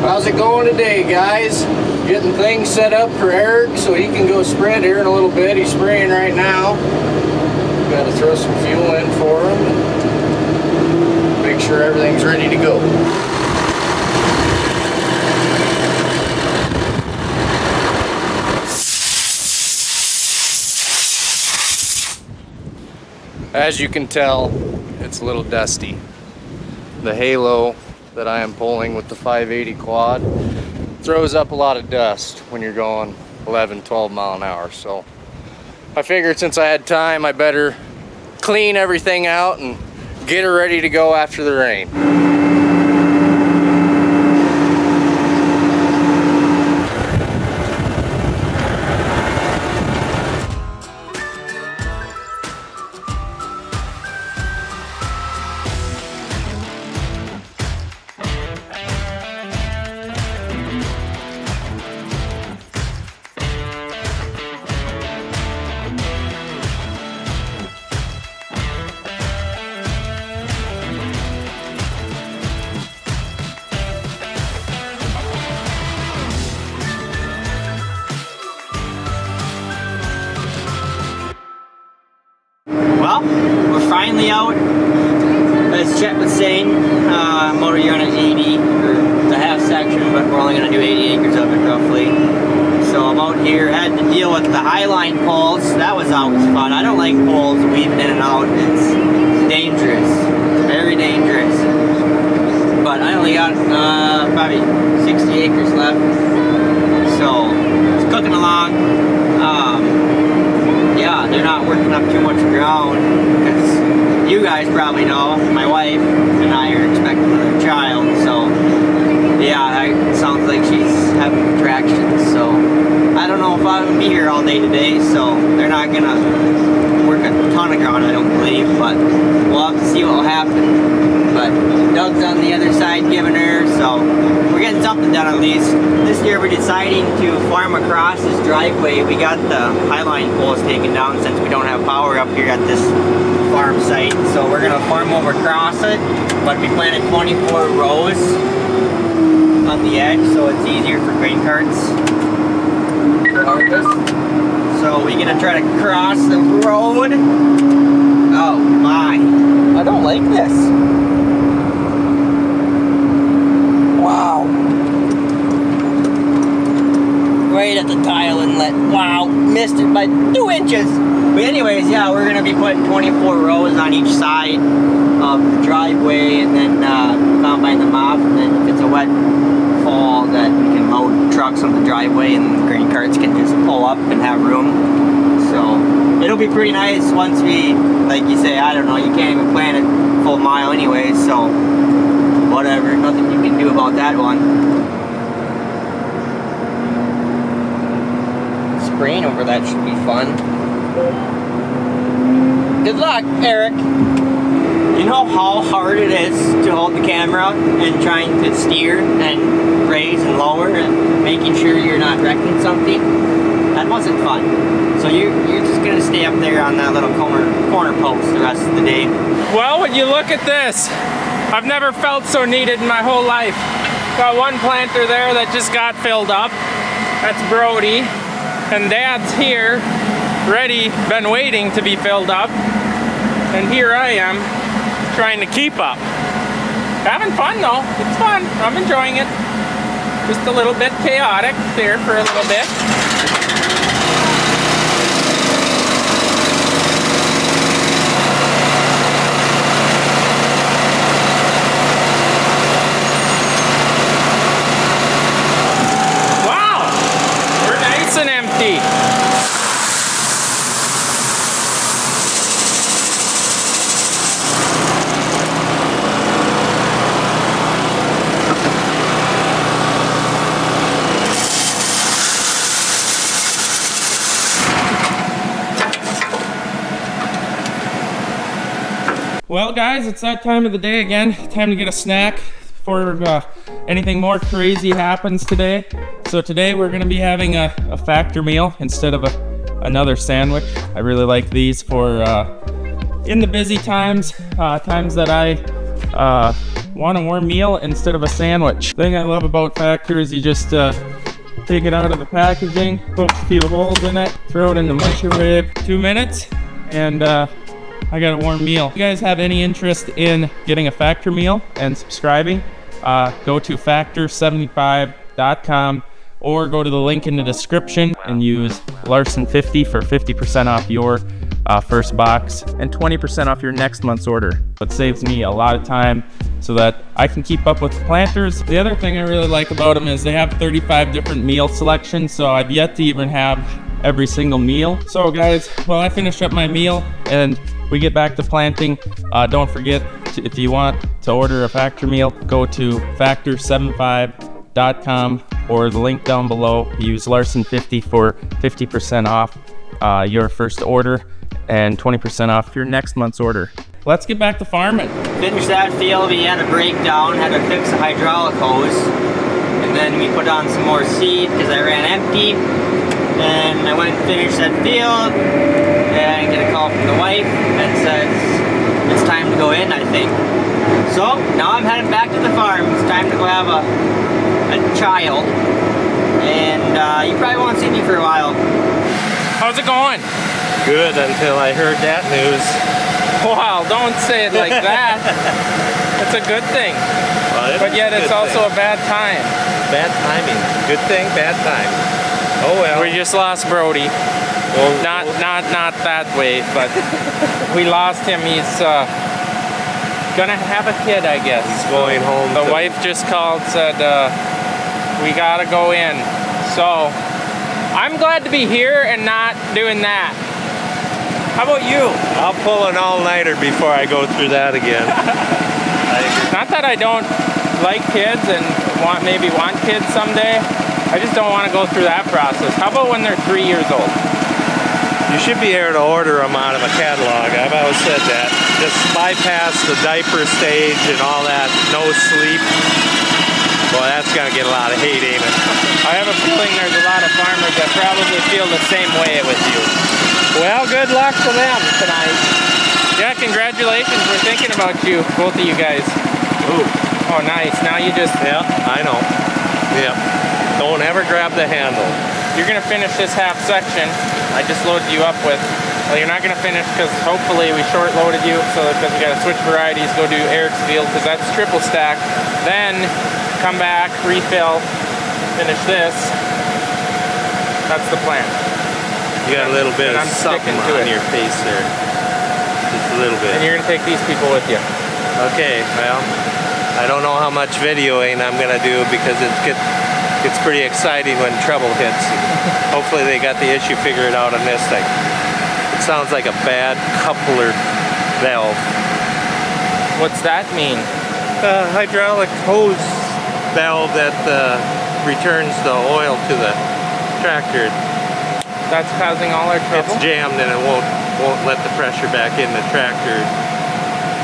How's it going today, guys? Getting things set up for Eric so he can go spread here in a little bit. He's spraying right now. Got to throw some fuel in for him and make sure everything's ready to go. As you can tell, it's a little dusty. The halo that I am pulling with the 580 quad throws up a lot of dust when you're going 11, 12 mile an hour. So I figured since I had time, I better clean everything out and get her ready to go after the rain. Well, we're finally out, as Chet was saying, motor unit 80, or the half section, but we're only going to do 80 acres of it roughly. So I'm out here, had to deal with the highline poles. That was always fun. I don't like poles weaving in and out. It's dangerous, very dangerous. But I only got probably 60 acres left, so it's cooking along. Yeah, they're not working up too much ground because you guys probably know my wife and I are expecting another child, so yeah, it sounds like she's having contractions, so I don't know if I'm gonna be here all day today, so they're not gonna work a ton of ground, I don't believe, but we'll have to see what will happen. But Doug's on the other side giving her, so we're getting something done at least. This year we're deciding to farm across this driveway. We got the highline poles taken down since we don't have power up here at this farm site. So we're gonna farm over across it, but we planted 24 rows on the edge, so it's easier for grain carts to harvest. So we're gonna try to cross the road. Oh my, I don't like this. Wow. Right at the tile inlet. Wow, missed it by 2 inches. But anyways, yeah, we're gonna be putting 24 rows on each side of the driveway and then combine them off, and then if it's a wet fall that we can load trucks on the driveway and the grain carts can just pull up and have room. So it'll be pretty nice once we, like you say, I don't know, you can't even plant it full mile anyways, so whatever, nothing you can do about that one. Spraying over that should be fun. Good luck, Eric. You know how hard it is to hold the camera and trying to steer and raise and lower and making sure you're not wrecking something? That wasn't fun. So you're just gonna stay up there on that little corner post the rest of the day. Well, when you look at this, I've never felt so needed in my whole life. Got one planter there that just got filled up. That's Brody. And Dad's here, ready, been waiting to be filled up. And here I am, trying to keep up. Having fun though, it's fun, I'm enjoying it. Just a little bit chaotic there for a little bit. Well guys, it's that time of the day again. Time to get a snack before anything more crazy happens today. So today we're gonna be having a factor meal instead of another sandwich. I really like these for in the busy times, times that I want a warm meal instead of a sandwich. The thing I love about Factor is you just take it out of the packaging, put a few holes in it, throw it in the microwave, 2 minutes, and I got a warm meal. If you guys have any interest in getting a Factor meal and subscribing, go to factor75.com or go to the link in the description and use Larson50 for 50% off your first box and 20% off your next month's order. It saves me a lot of time so that I can keep up with the planters. The other thing I really like about them is they have 35 different meal selections, so I've yet to even have every single meal. So guys, while I finish up my meal and we get back to planting, don't forget if you want to order a Factor meal, go to factor75.com or the link down below. Use Larson50 for 50% off your first order and 20% off your next month's order. Let's get back to farming. Finished that field, we had a breakdown, had to fix the hydraulic hose, and then we put on some more seed because I ran empty. And I went and finished that field and get a call from the wife that says it's time to go in, I think. So now I'm headed back to the farm. It's time to go have a child, and you probably won't see me for a while. How's it going? Good until I heard that news. Wow, don't say it like that. It's a good thing. Well, but yet it's also a bad time. Bad timing. Good thing, bad time. Oh well. We just lost Brody. Well, not that way, but we lost him. He's gonna have a kid, I guess. He's going home. The wife just called, said we gotta go in. So I'm glad to be here and not doing that. How about you? I'll pull an all-nighter before I go through that again. Not that I don't like kids and maybe want kids someday. I just don't want to go through that process. How about when they're 3 years old? You should be able to order them out of a catalog. I've always said that. Just bypass the diaper stage and all that. No sleep. Well, that's gonna get a lot of hate, ain't it? I have a feeling there's a lot of farmers that probably feel the same way with you. Well, good luck to them tonight. Yeah, congratulations. We're thinking about you, both of you guys. Ooh. Oh, nice. Now you just... Yeah, I know. Yeah. Don't ever grab the handle. You're gonna finish this half section I just loaded you up with. Well, you're not gonna finish because hopefully we short loaded you, so because we gotta switch varieties, go do Eric's field because that's triple stack. Then come back, refill, finish this. That's the plan. You got a little bit of something on your face there. Just a little bit. And you're gonna take these people with you. Okay, well, I don't know how much videoing I'm gonna do because it's pretty exciting when trouble hits. Hopefully they got the issue figured out on this thing. It sounds like a bad coupler valve. What's that mean? Hydraulic hose valve that returns the oil to the tractor. That's causing all our trouble? It's jammed and it won't let the pressure back in the tractor.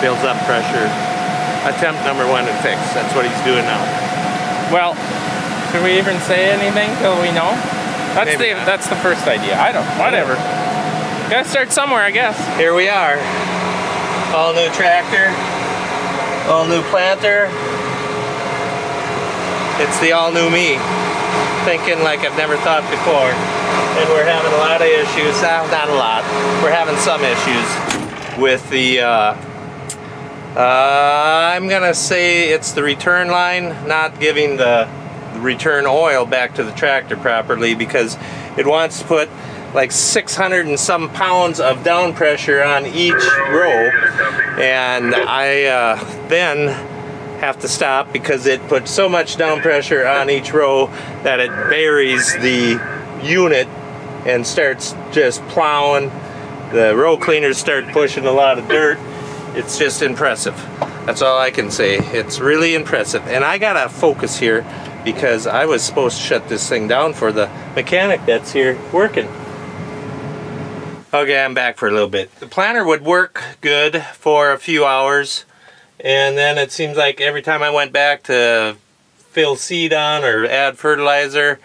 Builds up pressure. Attempt number 1 and fix. That's what he's doing now. Well, should we even say anything till we know? That's the first idea. I don't, whatever. Gotta start somewhere, I guess. Here we are. All new tractor. All new planter. It's the all new me. Thinking like I've never thought before. And we're having a lot of issues. Not a lot. We're having some issues with the I'm gonna say it's the return line not giving the return oil back to the tractor properly because it wants to put like 600 and some pounds of down pressure on each row, and I then have to stop because it puts so much down pressure on each row that it buries the unit and starts just plowing. The row cleaners start pushing a lot of dirt. It's just impressive. That's all I can say. It's really impressive. And I gotta focus here because I was supposed to shut this thing down for the mechanic that's here working. Okay, I'm back for a little bit. The planter would work good for a few hours, and then it seems like every time I went back to fill seed on or add fertilizer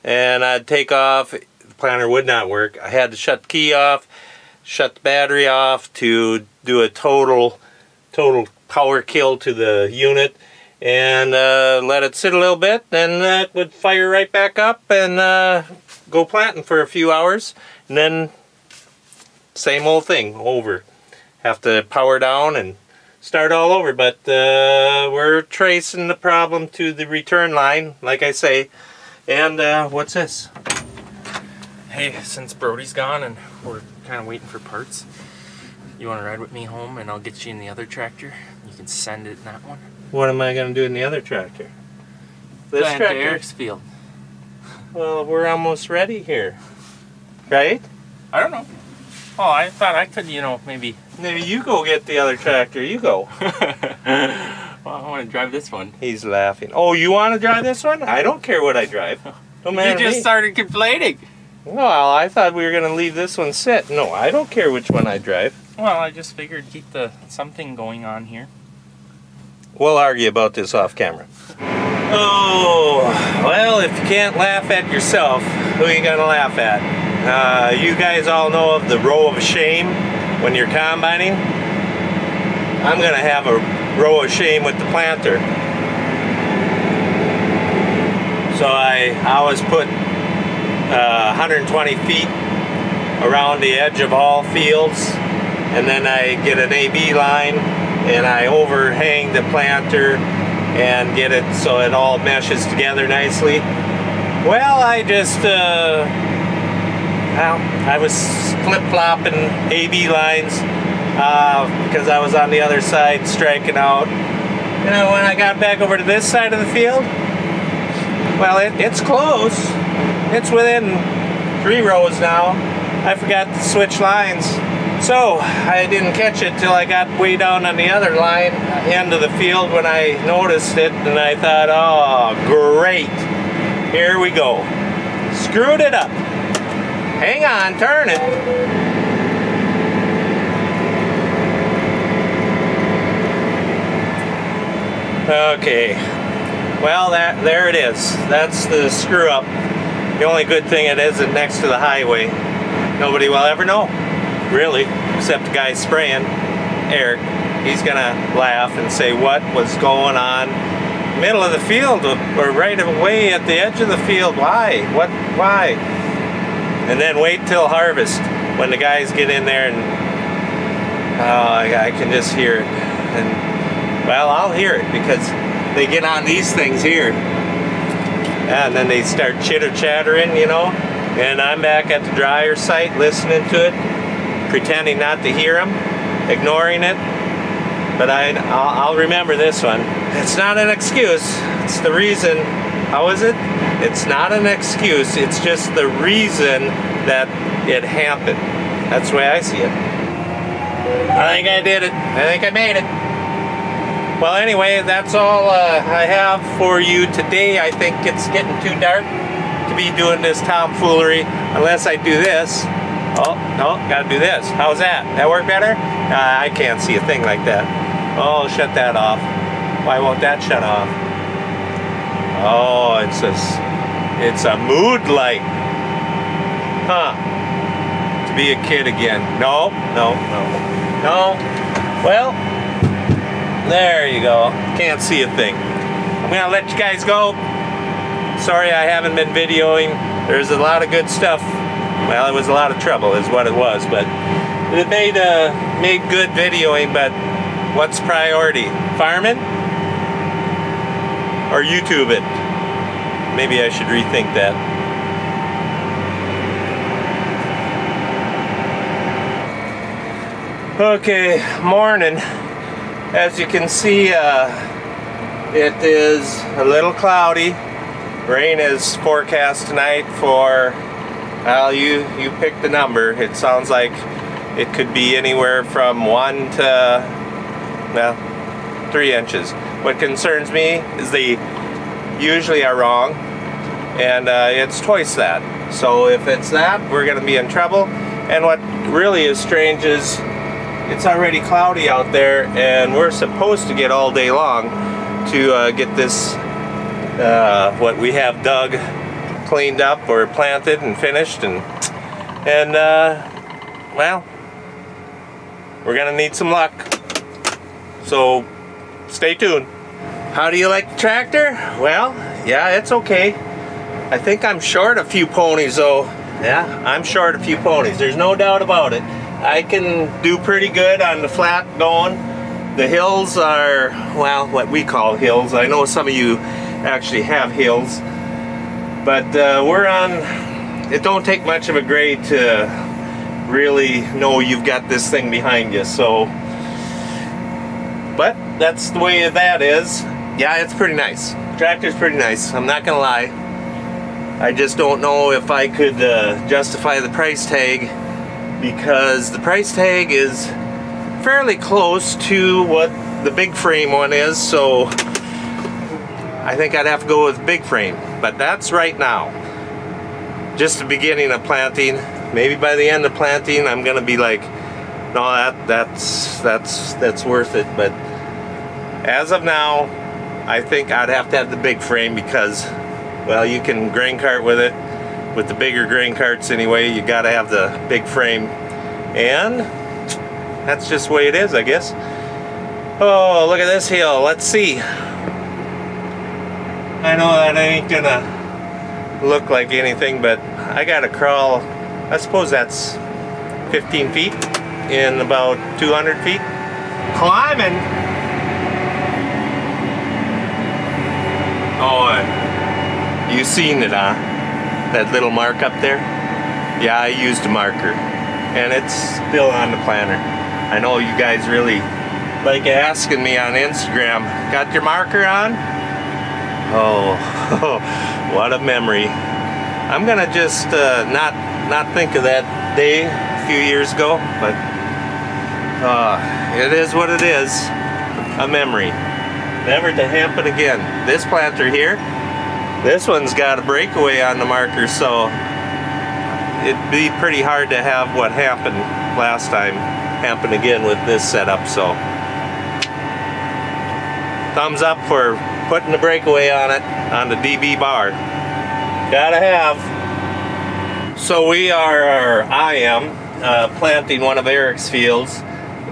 and I'd take off, the planter would not work. I had to shut the key off, shut the battery off to do a total power kill to the unit, and let it sit a little bit, and that would fire right back up and go planting for a few hours, and then same old thing over. Have to power down and start all over, but we're tracing the problem to the return line, like I say. And what's this? Hey, since Brody's gone and we're kind of waiting for parts, you want to ride with me home and I'll get you in the other tractor? You can send it in that one. What am I going to do in the other tractor? This Plant tractor? Eric's field. Well, we're almost ready here, right? I don't know. Oh, I thought I could, you know, maybe. Maybe you go get the other tractor. You go. Well, I want to drive this one. He's laughing. Oh, you want to drive this one? I don't care what I drive. Don't matter. You just started complaining. Well, I thought we were going to leave this one sit. No, I don't care which one I drive. Well, I just figured keep the something going on here. We'll argue about this off camera. Oh, well, if you can't laugh at yourself, who are you going to laugh at? You guys all know of the row of shame when you're combining. I'm going to have a row of shame with the planter. So I always put 120 feet around the edge of all fields, and then I get an AB line and I overhang the planter and get it so it all meshes together nicely. Well, I just I was flip-flopping AB lines because I was on the other side striking out. You know, when I got back over to this side of the field, well, it's close. It's within 3 rows now. I forgot to switch lines. So I didn't catch it till I got way down on the other line, end of the field, when I noticed it, and I thought, oh, great. Here we go. Screwed it up. Hang on, turn it. Okay. Well, there it is. That's the screw up. The only good thing it isn't next to the highway. Nobody will ever know, really, except the guy spraying, Eric. He's gonna laugh and say, what was going on? Middle of the field, or right away at the edge of the field. Why? What? Why? And then wait till harvest when the guys get in there and I can just hear it. And well, I'll hear it because they get on these things here. And then they start chitter-chattering, you know, and I'm back at the dryer site listening to it, pretending not to hear them, ignoring it. But I'll remember this one. It's not an excuse. It's the reason. How is it? It's not an excuse. It's just the reason that it happened. That's the way I see it. I think I did it. I think I made it. Well, anyway, that's all I have for you today. I think it's getting too dark to be doing this tomfoolery unless I do this. Oh, no, gotta do this. How's that? That work better? I can't see a thing like that. Oh, shut that off. Why won't that shut off? Oh, it's a mood light. Huh. To be a kid again. No, no, no. No. Well, there you go. Can't see a thing. I'm gonna let you guys go. Sorry I haven't been videoing. There's a lot of good stuff. Well, it was a lot of trouble is what it was, but it made good videoing. But what's priority? Farming or YouTube it? Maybe I should rethink that. Okay, morning. As you can see, it is a little cloudy. Rain is forecast tonight for, well, you pick the number. It sounds like it could be anywhere from 1 to, well, 3 inches. What concerns me is they usually are wrong, and it's twice that. So if it's that, we're going to be in trouble. And what really is strange is it's already cloudy out there, and we're supposed to get all day long to get this, what we have dug, cleaned up or planted and finished, and well, we're gonna need some luck. So stay tuned. How do you like the tractor? Well, yeah, it's okay. I think I'm short a few ponies though. Yeah, I'm short a few ponies. There's no doubt about it. I can do pretty good on the flat going. The hills are, well, what we call hills. I know some of you actually have hills. But we're on, it don't take much of a grade to really know you've got this thing behind you. So, but that's the way that is. Yeah, it's pretty nice. Tractor's pretty nice, I'm not gonna lie. I just don't know if I could justify the price tag, because the price tag is fairly close to what the big frame one is, so I think I'd have to go with big frame. But that's right now. Just the beginning of planting. Maybe by the end of planting I'm gonna be like, no, that's worth it. But as of now, I think I'd have to have the big frame, because, well, you can grain cart with it. With the bigger grain carts anyway, you gotta have the big frame. And that's just the way it is, I guess. Oh, look at this hill. Let's see. I know that ain't gonna look like anything, but I gotta crawl, I suppose that's 15 feet in about 200 feet. Climbing. Oh, you seen it, huh? That little mark up there? Yeah, I used a marker, and it's still on the planter. I know you guys really like asking me on Instagram, got your marker on? Oh, what a memory. I'm gonna just not think of that day a few years ago, but it is what it is. A memory. Never to happen again. This planter here, this one's got a breakaway on the marker, so it'd be pretty hard to have what happened last time happen again with this setup. So thumbs up for putting the breakaway on it, on the DB bar. Gotta have. So I am planting one of Eric's fields,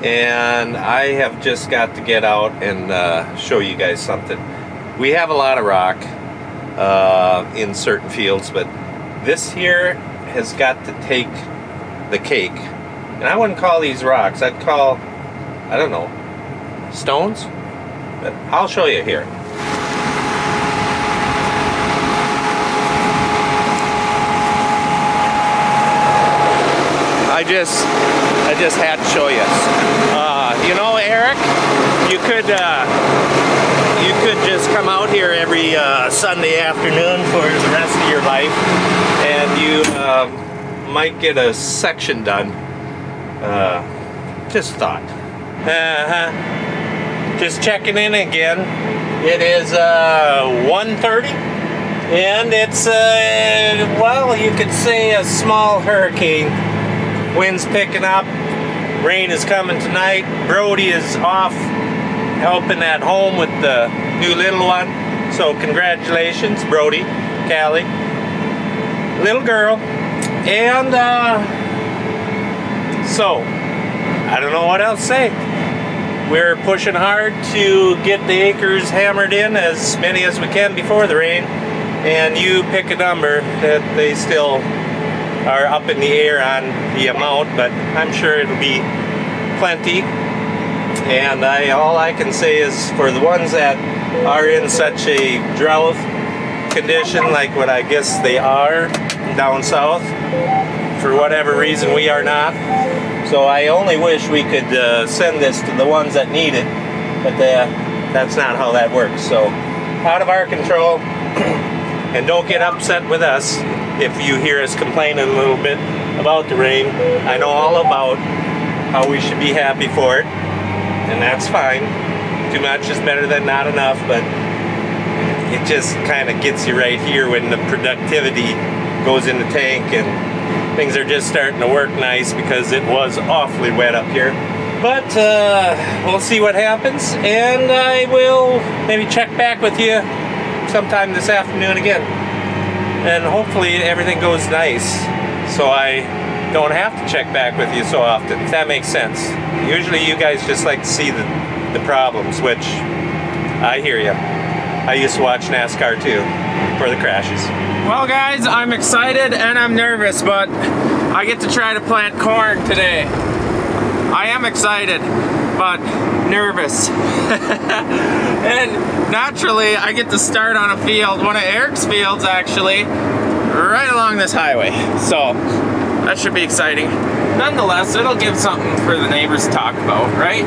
and I have just got to get out and show you guys something. We have a lot of rock in certain fields, but this here has got to take the cake. And I wouldn't call these rocks, I'd call, I don't know, stones? But I'll show you here. I just had to show you. You know, Eric, you could just come out here every Sunday afternoon for the rest of your life, and you might get a section done. Just thought. Just checking in again. It is 1:30, and it's well, you could say a small hurricane. Wind's picking up, rain is coming tonight. Brody is off helping at home with the new little one, so congratulations, Brody, Callie, little girl. And so I don't know what else to say. We're pushing hard to get the acres hammered in, as many as we can before the rain, and you pick a number that they still are up in the air on the amount, but I'm sure it'll be plenty. And all I can say is, for the ones that are in such a drought condition, like what I guess they are down south, for whatever reason we are not. So I only wish we could send this to the ones that need it, but that's not how that works. So out of our control. And don't get upset with us if you hear us complaining a little bit about the rain. I know all about how we should be happy for it, and that's fine. Too much is better than not enough, but it just kind of gets you right here when the productivity goes in the tank and things are just starting to work nice, because it was awfully wet up here. But we'll see what happens, and I will maybe check back with you sometime this afternoon again, and hopefully everything goes nice, so I don't have to check back with you so often, if that makes sense. Usually you guys just like to see the problems, which I hear you. I used to watch NASCAR too, for the crashes. Well guys, I'm excited and I'm nervous, but I get to try to plant corn today. I am excited, but nervous. And naturally, I get to start on a field, one of Eric's fields actually, right along this highway. So that should be exciting. Nonetheless, it'll give something for the neighbors to talk about, right?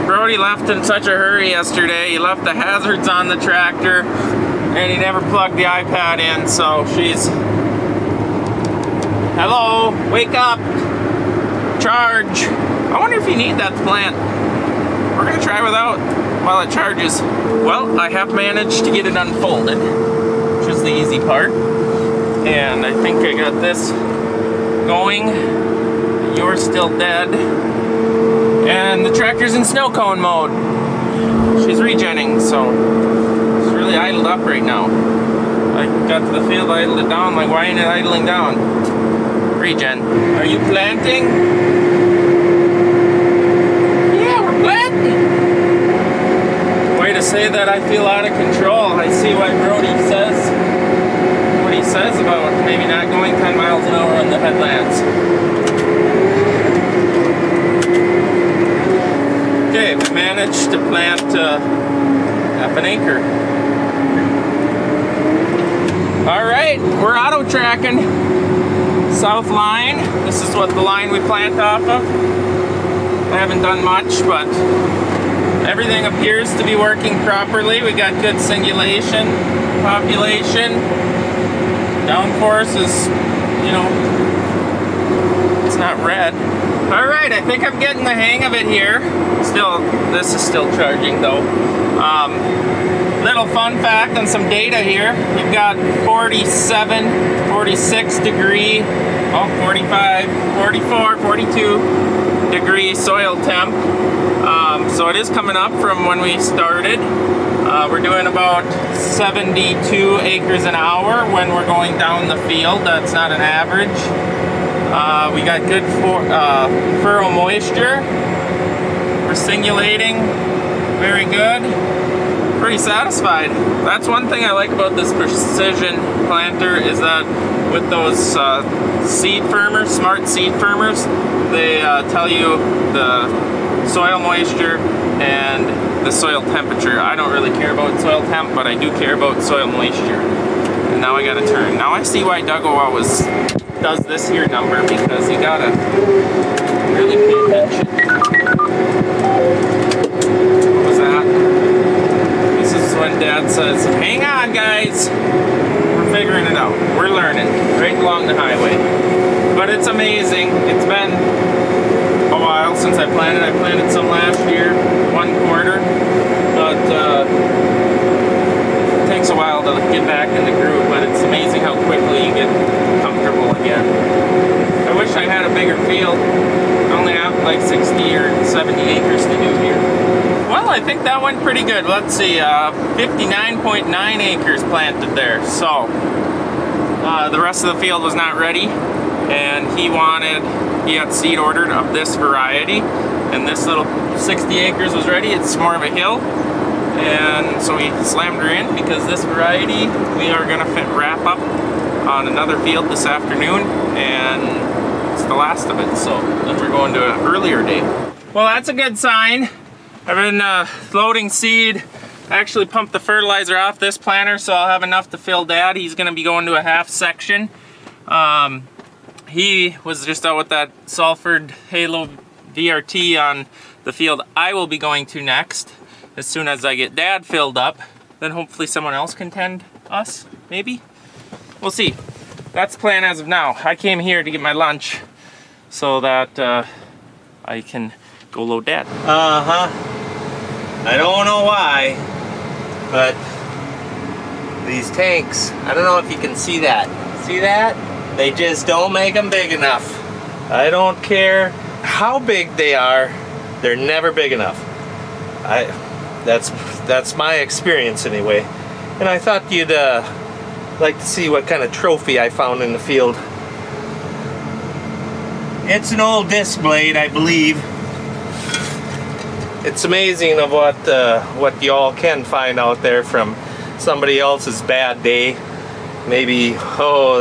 Brody left in such a hurry yesterday. He left the hazards on the tractor and he never plugged the iPad in, so she's... Hello, wake up, charge. I wonder if you need that to plant. We're gonna try without while it charges. Well, I have managed to get it unfolded, which is the easy part. And I think I got this going. You're still dead. And the tractor's in snow cone mode. She's regenning, so it's really idled up right now. I got to the field, idled it down, like why ain't it idling down? Regen. Are you planting? Yeah, we're planting. Way to say that I feel out of control. I see why Brody says what he says about maybe not going 10 miles an hour on the headlands. Okay, we managed to plant half an acre. Alright, we're auto tracking. South line. This is what the line we plant off of. I haven't done much, but everything appears to be working properly. We got good singulation, population. Downforce is, you know, it's not red. Alright, I think I'm getting the hang of it here. Still, this is still charging though. Little fun fact and some data here. We've got 47, 46 degree, 45, 44, 42 degree soil temp. So it is coming up from when we started. We're doing about 72 acres an hour when we're going down the field. That's not an average. We got good furrow moisture. We're singulating, very good. Pretty satisfied. That's one thing I like about this precision planter is that with those seed firmers, smart seed firmers, they tell you the soil moisture and the soil temperature. I don't really care about soil temp, but I do care about soil moisture. And now I gotta turn. Now I see why Dougo always does this here number, because you gotta really pay attention. What was that? This is when Dad says, hang on guys, we're figuring it out. We're learning right along the highway. But it's amazing. It's been a while since I planted. I planted some last year, 1 quarter, but it takes a while to get back in the groove, but it's amazing how quickly you get comfortable again. I wish I had a bigger field. I only have like 60 or 70 acres to do here. Well, I think that went pretty good. Let's see, 59.9 acres planted there. So, the rest of the field was not ready, and he had seed ordered of this variety, and this little 60 acres was ready. It's more of a hill, and so we slammed her in because this variety we are gonna wrap up on another field this afternoon, and it's the last of it, so then we're going to an earlier day. Well, that's a good sign. I've been loading seed. I actually pumped the fertilizer off this planter, so I'll have enough to fill Dad. He's gonna be going to a half section. He was just out with that Salford Halo DRT on the field I will be going to next. As soon as I get Dad filled up, then hopefully someone else can tend us, maybe? We'll see. That's the plan as of now. I came here to get my lunch so that I can go load Dad. I don't know why, but these tanks, I don't know if you can see that. See that? They just don't make them big enough. I don't care how big they are, they're never big enough. That's my experience anyway. And I thought you'd like to see what kind of trophy I found in the field. It's an old disc blade, I believe. it's amazing of what y'all can find out there from somebody else's bad day. Maybe, oh,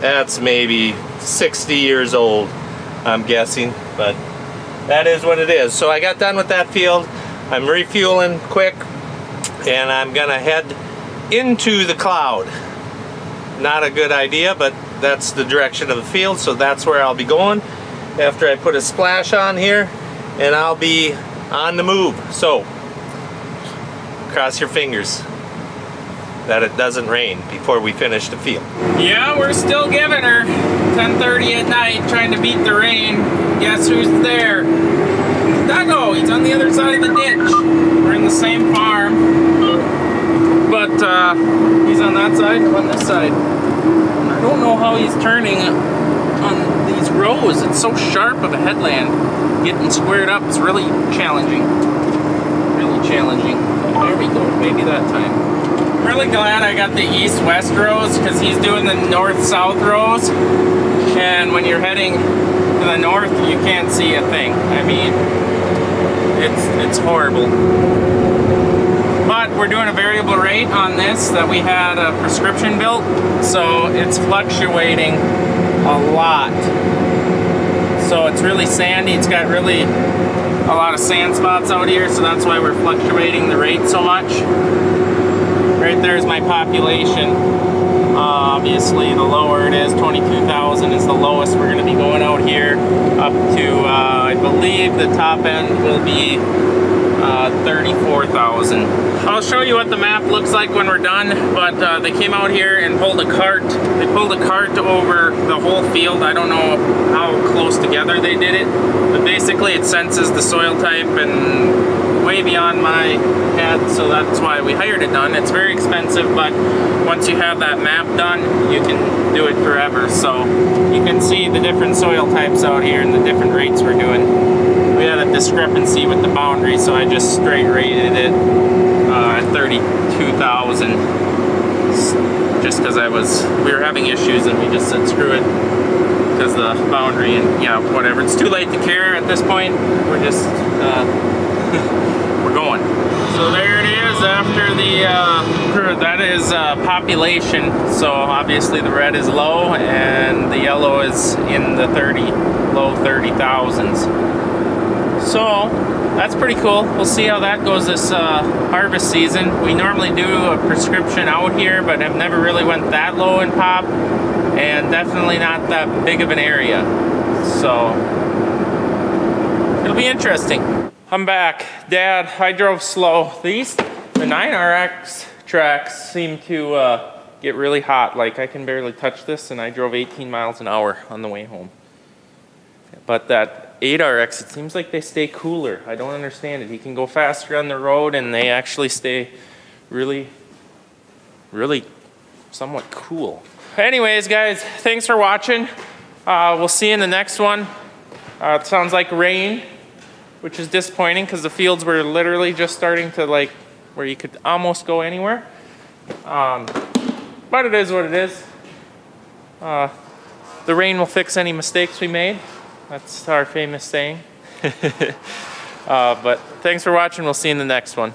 that's maybe 60 years old, I'm guessing, but that is what it is. So I got done with that field. I'm refueling quick, and I'm gonna head into the cloud. Not a good idea, but that's the direction of the field, so that's where I'll be going after I put a splash on here, and I'll be on the move. So cross your fingers that it doesn't rain before we finish the field. Yeah, we're still giving her. 10:30 at night, trying to beat the rain. Guess who's there? Dougo, he's on the other side of the ditch. We're in the same farm, but he's on that side, I'm on this side. I don't know how he's turning on these rows. It's so sharp of a headland. Getting squared up is really challenging. Really challenging. There we go, maybe that time. I'm really glad I got the east-west rows because he's doing the north-south rows. And when you're heading to the north, you can't see a thing. I mean, it's horrible. But we're doing a variable rate on this that we had a prescription built, so it's fluctuating a lot. So it's really sandy. It's got really a lot of sand spots out here, so that's why we're fluctuating the rate so much. Right there's my population. Obviously, the lower it is, 22,000 is the lowest we're going to be going out here, up to, I believe the top end will be 34,000. I'll show you what the map looks like when we're done, but they came out here and pulled a cart. They pulled a cart over the whole field. I don't know how close together they did it, but basically it senses the soil type and way beyond my head, so that's why we hired it done. It's very expensive, but once you have that map done, you can do it forever. So you can see the different soil types out here and the different rates we're doing. We had a discrepancy with the boundary, so I just straight rated it at 32,000, just because we were having issues and we just said screw it because the boundary, and yeah, whatever. It's too late to care at this point. We're just we're going. So there it is after the that is population. So obviously the red is low and the yellow is in the low 30,000s. So that's pretty cool. We'll see how that goes this harvest season. We normally do a prescription out here, but have never really went that low in pop, and definitely not that big of an area. So it'll be interesting. I'm back. Dad, I drove slow. The 9RX tracks seem to get really hot. Like I can barely touch this, and I drove 18 miles an hour on the way home. But that 8RX, it seems like they stay cooler. I don't understand it. He can go faster on the road, and they actually stay really, really somewhat cool. Anyways, guys, thanks for watching. We'll see you in the next one. It sounds like rain, which is disappointing because the fields were literally just starting to like where you could almost go anywhere. But it is what it is. The rain will fix any mistakes we made. That's our famous saying. But thanks for watching. We'll see you in the next one.